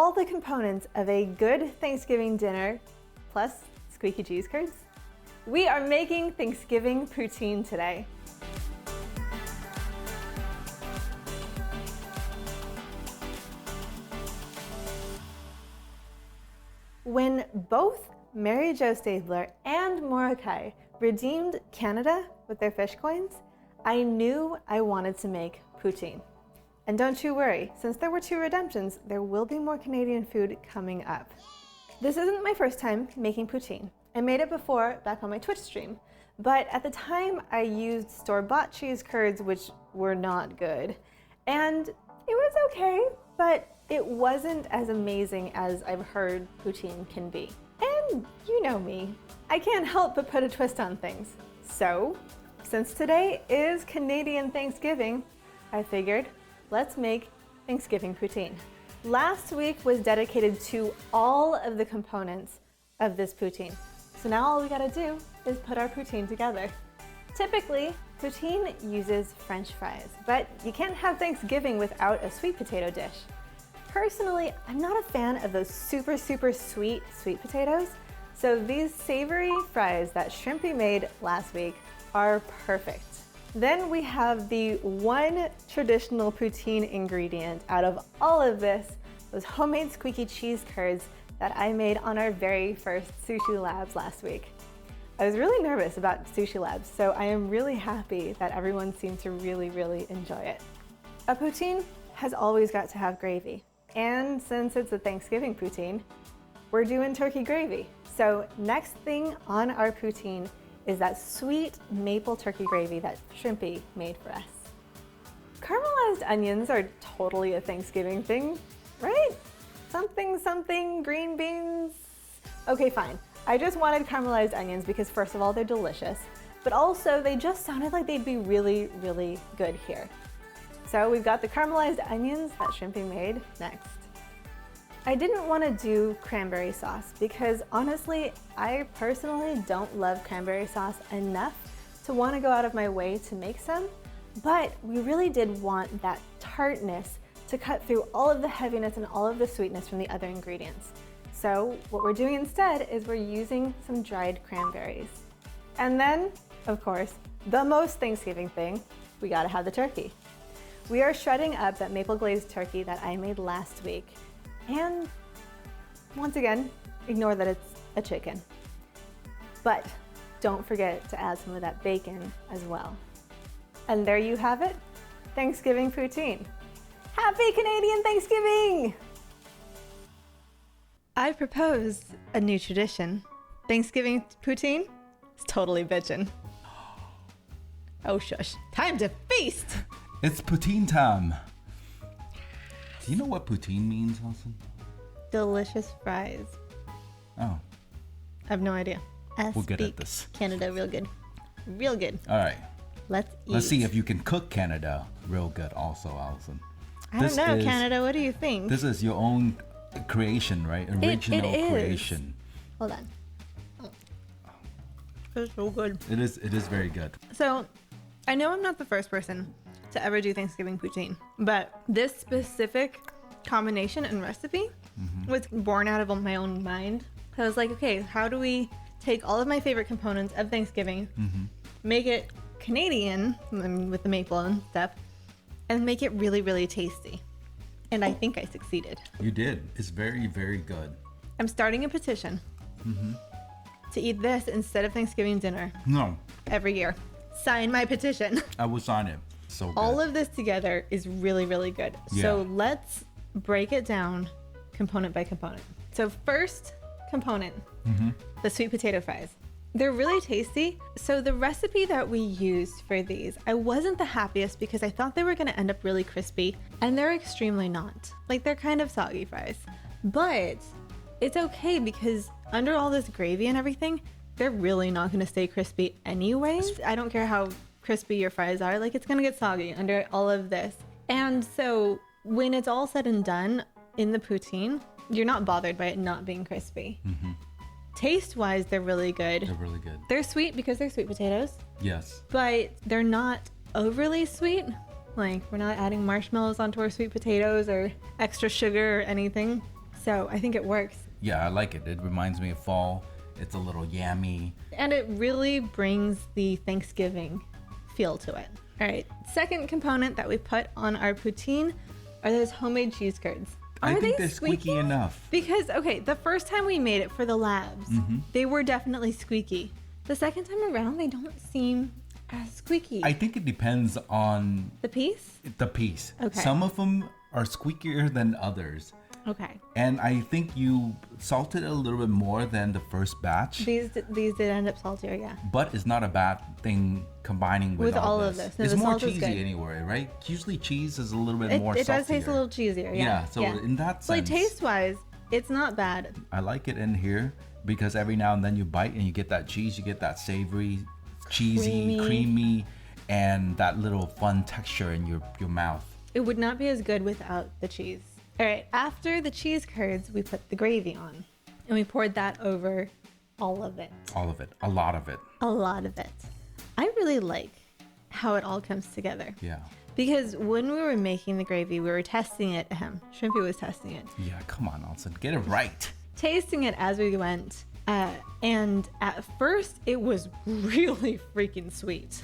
all the components of a good Thanksgiving dinner, plus squeaky cheese curds, we are making Thanksgiving poutine today. When both MaryJoStaebler and Morhokai redeemed Canada with their fish coins, I knew I wanted to make poutine. And don't you worry, since there were 2 redemptions, there will be more Canadian food coming up. This isn't my first time making poutine. I made it before back on my Twitch stream, but at the time I used store-bought cheese curds, which were not good. And it was okay, but it wasn't as amazing as I've heard poutine can be. And you know me, I can't help but put a twist on things. So, since today is Canadian Thanksgiving, I figured, let's make Thanksgiving poutine. Last week was dedicated to all of the components of this poutine. So now all we gotta do is put our poutine together. Typically, poutine uses French fries, but you can't have Thanksgiving without a sweet potato dish. Personally, I'm not a fan of those super sweet potatoes, so these savory fries that Shrimpy made last week are perfect. Then we have the one traditional poutine ingredient out of all of this, those homemade squeaky cheese curds that I made on our very first Sushi Labs last week. I was really nervous about Sushi Labs, so I am really happy that everyone seemed to really enjoy it. A poutine has always got to have gravy, and since it's a Thanksgiving poutine, we're doing turkey gravy. So next thing on our poutine is that sweet maple turkey gravy that Shrimpy made for us. Caramelized onions are totally a Thanksgiving thing, right? Something, green beans. Okay, fine. I just wanted caramelized onions because first of all, they're delicious, but also they just sounded like they'd be really good here. So we've got the caramelized onions that Shrimpy made next. I didn't want to do cranberry sauce because honestly, I personally don't love cranberry sauce enough to want to go out of my way to make some, but we really did want that tartness to cut through all of the heaviness and all of the sweetness from the other ingredients. So what we're doing instead is we're using some dried cranberries. And then, of course, the most Thanksgiving thing, we gotta have the turkey. We are shredding up that maple-glazed turkey that I made last week. And once again, ignore that it's a chicken. But don't forget to add some of that bacon as well. And there you have it, Thanksgiving poutine. Happy Canadian Thanksgiving! I propose a new tradition. Thanksgiving poutine is totally bitchin'. Oh shush, time to feast! It's poutine time. Do you know what poutine means, Wilson? Delicious fries. Oh. I have no idea. We're good at this. Canada real good. Real good. All right. Let's eat. Let's see if you can cook Canada real good also, Allison. I don't know, Canada, what do you think? This is your own creation, right? Original it is. creation. Hold on. It's so good. It is very good. So, I know I'm not the first person to ever do Thanksgiving poutine, but this specific combination and recipe was born out of my own mind. So I was like, okay, how do we take all of my favorite components of Thanksgiving, make it Canadian with the maple and stuff, and make it really tasty? And I think I succeeded. You did. It's very good. I'm starting a petition to eat this instead of Thanksgiving dinner. No. Every year. Sign my petition. I will sign it. So good. All of this together is really good. Yeah. So let's break it down component by component. So first component, the sweet potato fries. They're really tasty. So the recipe that we used for these, I wasn't the happiest because I thought they were gonna end up really crispy, and they're extremely not. Like, they're kind of soggy fries. But it's okay because under all this gravy and everything, they're really not gonna stay crispy anyways. I don't care how crispy your fries are, like, it's gonna get soggy under all of this. And so when it's all said and done in the poutine, you're not bothered by it not being crispy. Taste-wise, they're really good. They're really good. They're sweet because they're sweet potatoes. Yes. But they're not overly sweet. Like, we're not adding marshmallows onto our sweet potatoes or extra sugar or anything. So I think it works. Yeah, I like it. It reminds me of fall. It's a little yummy. And it really brings the Thanksgiving feel to it. All right, second component that we put on our poutine are those homemade cheese curds. I think they're squeaky enough. Because, okay, the first time we made it for the labs, they were definitely squeaky. The second time around, they don't seem as squeaky. I think it depends on The piece? the piece. Okay. Some of them are squeakier than others. Okay. And I think you salted a little bit more than the first batch. These did end up saltier, yeah. But it's not a bad thing combining with all this. of this. No, it's the more salt is cheesy good. anyway, right? Usually cheese is a little bit more It saltier. does taste a little cheesier, yeah. Yeah, so in that So like sense, taste-wise, it's not bad. I like it in here because every now and then you bite and you get that cheese, you get that savory, cheesy, creamy, and that little fun texture in your mouth. It would not be as good without the cheese. All right, after the cheese curds, we put the gravy on and we poured that over all of it. All of it, a lot of it. A lot of it. I really like how it all comes together. Yeah. Because when we were making the gravy, we were testing it. Shrimpy was testing it. Yeah, come on, Alson, get it right. Tasting it as we went. And at first, it was really freaking sweet.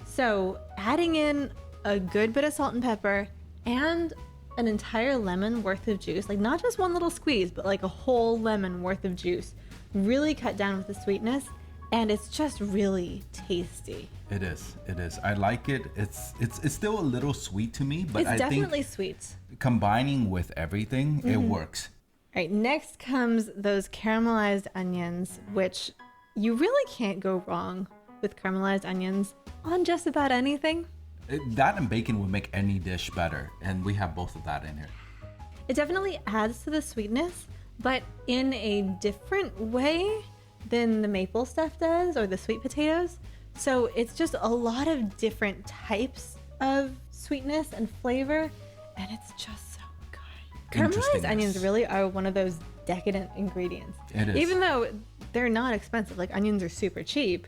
So adding in a good bit of salt and pepper and an entire lemon worth of juice, like not just one little squeeze, but like a whole lemon worth of juice, really cut down with the sweetness. And it's just really tasty. It is. I like it. It's still a little sweet to me, but It's I definitely think sweet. combining with everything, it works. All right, next comes those caramelized onions, which you really can't go wrong with caramelized onions on just about anything. That and bacon would make any dish better, and we have both of that in here. It definitely adds to the sweetness, but in a different way than the maple stuff does or the sweet potatoes. So it's just a lot of different types of sweetness and flavor, and it's just so good. Caramelized onions really are one of those decadent ingredients. It is. Even though they're not expensive, like onions are super cheap,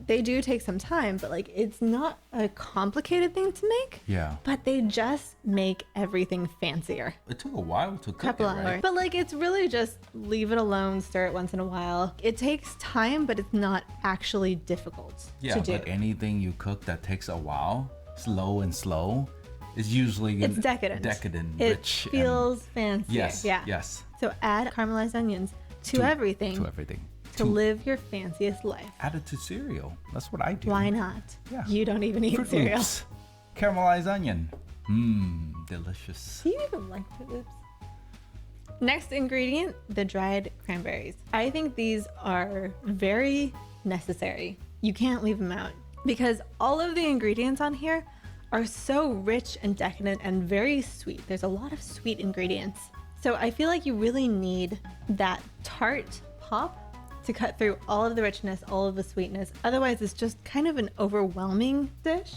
they do take some time, but like it's not a complicated thing to make. Yeah. But they just make everything fancier. It took a while to cook Couple it, hours. right? But like it's really just leave it alone, stir it once in a while. It takes time, but it's not actually difficult to do. But anything you cook that takes a while, slow, is usually It's decadent. It rich. feels fancier. Yes. Yeah. Yes. So add caramelized onions to everything. To everything. To live your fanciest life. Add it to cereal. That's what I do. Why not? Yeah. You don't even eat Fruit cereal. Loops. Caramelized onion. Delicious. Do you even like Fruit Loops? Next ingredient, the dried cranberries. I think these are very necessary. You can't leave them out because all of the ingredients on here are so rich and decadent and very sweet. There's a lot of sweet ingredients. So I feel like you really need that tart pop to cut through all of the richness, all of the sweetness. Otherwise, it's just kind of an overwhelming dish.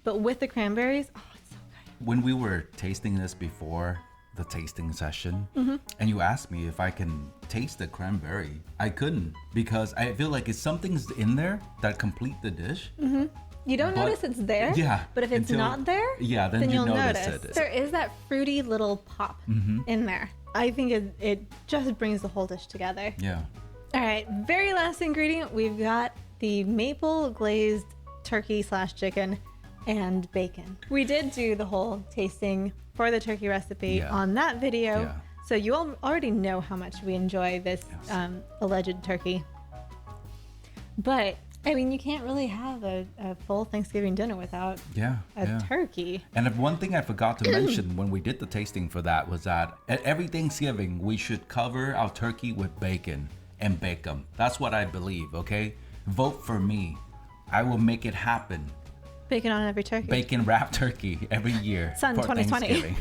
But with the cranberries, oh, it's so good. When we were tasting this before the tasting session, and you asked me if I can taste the cranberry, I couldn't because I feel like it's something's in there that complete the dish. You don't notice it's there, yeah, but if it's not there, then you'll notice notice. it. There is that fruity little pop in there. I think it just brings the whole dish together. Yeah. All right, very last ingredient, we've got the maple-glazed turkey/chicken and bacon. We did do the whole tasting for the turkey recipe on that video. Yeah. So you all already know how much we enjoy this alleged turkey. But, I mean, you can't really have a full Thanksgiving dinner without a turkey. And one thing I forgot to mention when we did the tasting for that was that at every Thanksgiving, we should cover our turkey with bacon and bake them. That's what I believe, okay? Vote for me. I will make it happen. Bacon on every turkey. Bacon wrapped turkey every year Son for 2020. Thanksgiving.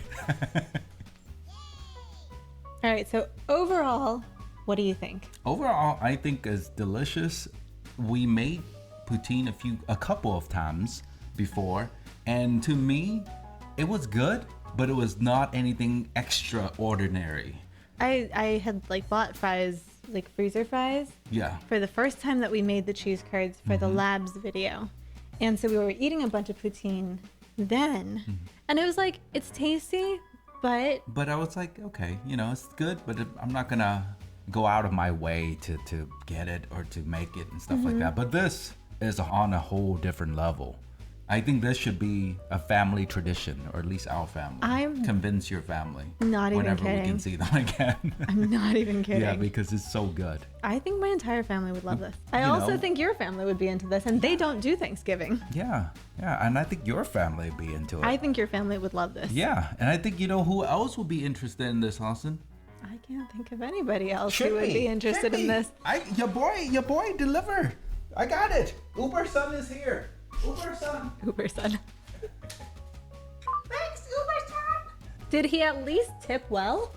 All right, so overall, what do you think? Overall, I think it's delicious. We made poutine a couple of times before, and to me, it was good, but it was not anything extraordinary. I had like bought fries, like freezer fries, for the first time that we made the cheese curds for the labs video. And so we were eating a bunch of poutine then, and it was like, it's tasty, But I was like, okay, you know, it's good, but I'm not gonna go out of my way to get it or to make it and stuff like that. But this is on a whole different level. I think this should be a family tradition, or at least our family. Convince your family. Not even whenever kidding. we can see them again. I'm not even kidding. Yeah, because it's so good. I think my entire family would love this. I also think your family would be into this, and they don't do Thanksgiving. Yeah, and I think your family would be into it. I think your family would love this. Yeah, and I think, you know, who else would be interested in this, Austin? I can't think of anybody else who would be interested in this. Your boy, deliver. I got it. Uber Son is here. Uber Son. Uber Son. Thanks, Uber Son. Did he at least tip well?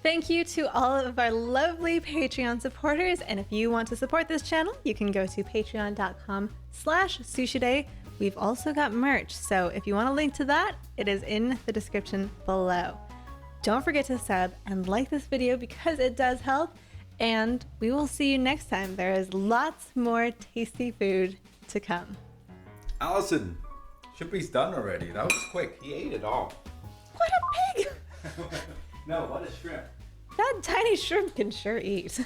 Thank you to all of our lovely Patreon supporters. And if you want to support this channel, you can go to patreon.com/sushiday. We've also got merch. So if you want a link to that, it is in the description below. Don't forget to sub and like this video because it does help. And we will see you next time. There is lots more tasty food to come. Allison, Shrimpy's done already. That was quick. He ate it all. What a pig! No, what a shrimp. That tiny shrimp can sure eat.